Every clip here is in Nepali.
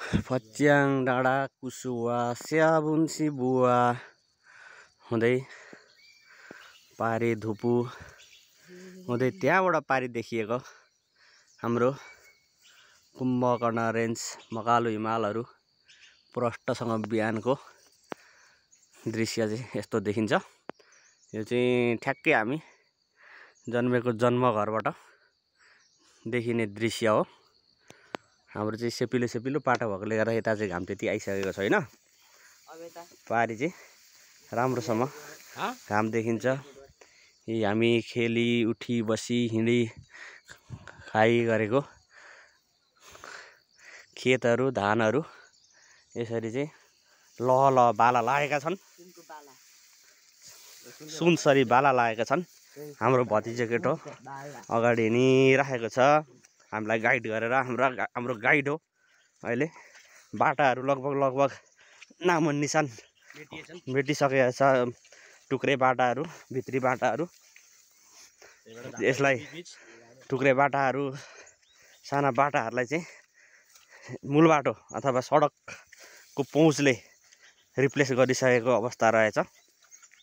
फच्याङ डाँडा कुसुवा स्याबुन्सी बुवा हुँदै पारी धुपु हुँदै त्यहाँबाट पारी देखिएको हाम्रो कुम्भकर्ण रेन्ज मकालु हिमालहरू प्रष्टसँग बिहानको दृश्य चाहिँ यस्तो देखिन्छ। यो चाहिँ ठ्याक्कै हामी जन्मेको जन्मघरबाट देखिने दृश्य हो। हाम्रो चाहिँ सेपिलो सेपिलो पाटो भएकोले गर्दा यता चाहिँ घाम त्यति आइसकेको छैन। पारी चाहिँ राम्रोसँग घाम देखिन्छ। यी हामी खेली उठी बसी हिँडी खाइ गरेको खेतहरू धानहरू यसरी चाहिँ लह लह बाला लागेका छन्। सुनसरी बाला लागेका छन्। हाम्रो भतिजा केटो अगाडि हिँडिराखेको छ हामीलाई गाइड गरेर। हाम्रो गाइड हो। अहिले बाटाहरू लगभग नामो निशान मेटिसकेको छ। टुक्रे बाटाहरू भित्री बाटाहरू यसलाई टुक्रे बाटाहरू साना बाटाहरूलाई चाहिँ मूल बाटो अथवा सडकको पहुँचले रिप्लेस गरिसकेको अवस्था रहेछ।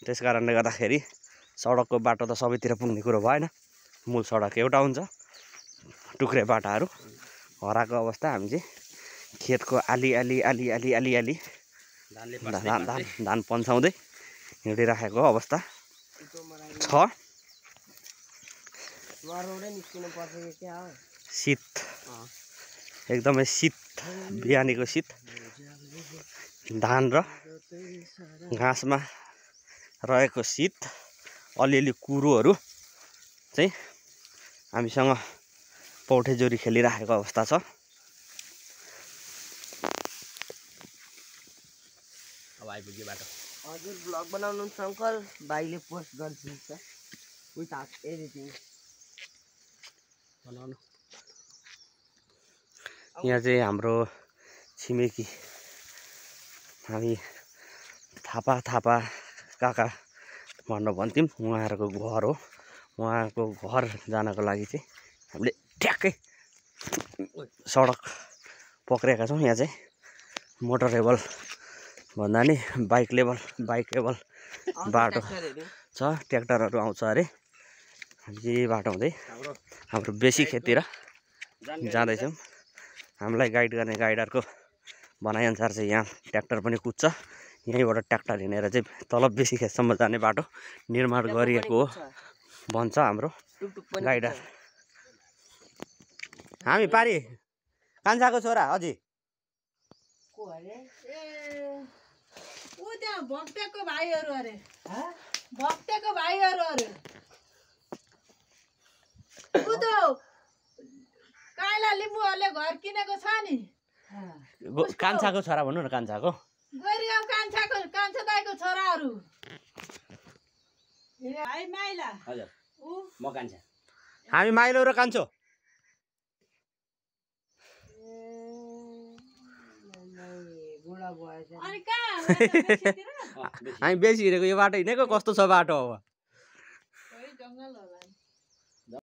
त्यस कारणले गर्दाखेरि सडकको बाटो त सबैतिर पुग्ने कुरो भएन। मूल सडक एउटा हुन्छ। टुक्रे बाटाहरू हराएको अवस्था। हामी चाहिँ खेतको आली धान पन्साउँदै हिँडिराखेको अवस्था छ। शीत एकदमै शीत बिहानीको शीत धान र घाँसमा रहेको शीत अलिअलि कुरोहरू चाहिँ हामीसँग पौठे जोरी खेलिराखेको अवस्था छ। अब आइपुग्यो बाटो। हजुर ब्लग बनाउनु अङ्कल भाइले पोस्ट गरिदिन्छ विदाउट एडिटिङ बनाउनु। यहाँ चाहिँ हाम्रो छिमेकी हामी थापा काका भन्थ्यौँ। उहाँहरूको घर हो। उहाँको घर जानको लागि चाहिँ हामीले ठ्याक्कै सडक पक्रेका छौँ। यहाँ चाहिँ मोटरेबल भन्दा नि बाइक लेभल बाटो छ। ट्र्याक्टरहरू आउँछ अरे। यही बाटो हुँदै हाम्रो बेसी खेततिर जाँदैछौँ। हामीलाई गाइड गर्ने गाइडरको भनाइअनुसार चाहिँ यहाँ ट्र्याक्टर पनि कुद्छ। यहीँबाट ट्र्याक्टर हिँडेर चाहिँ तल बेसी खेतसम्म जाने बाटो निर्माण गरिएको हो भन्छ हाम्रो गाइडर। हामी पारी कान्छाको छोरा अझै त्यहाँ भक्तेको भाइहरू अरे भक्तेको भाइहरू अरे काइला लिम्बूहरूले घर किनेको छ नि। कान्छाको छोरा भन्नु न। कान्छाको गोरीगाउँ कान्छा दाइको छोराहरू। भाइ माइला। हजुर म कान्छा। हामी माइलो र कान्छो। अनि कहाँ हामी बेसी हिँडेको यो बाटो हिँडेको कस्तो छ बाटो अब।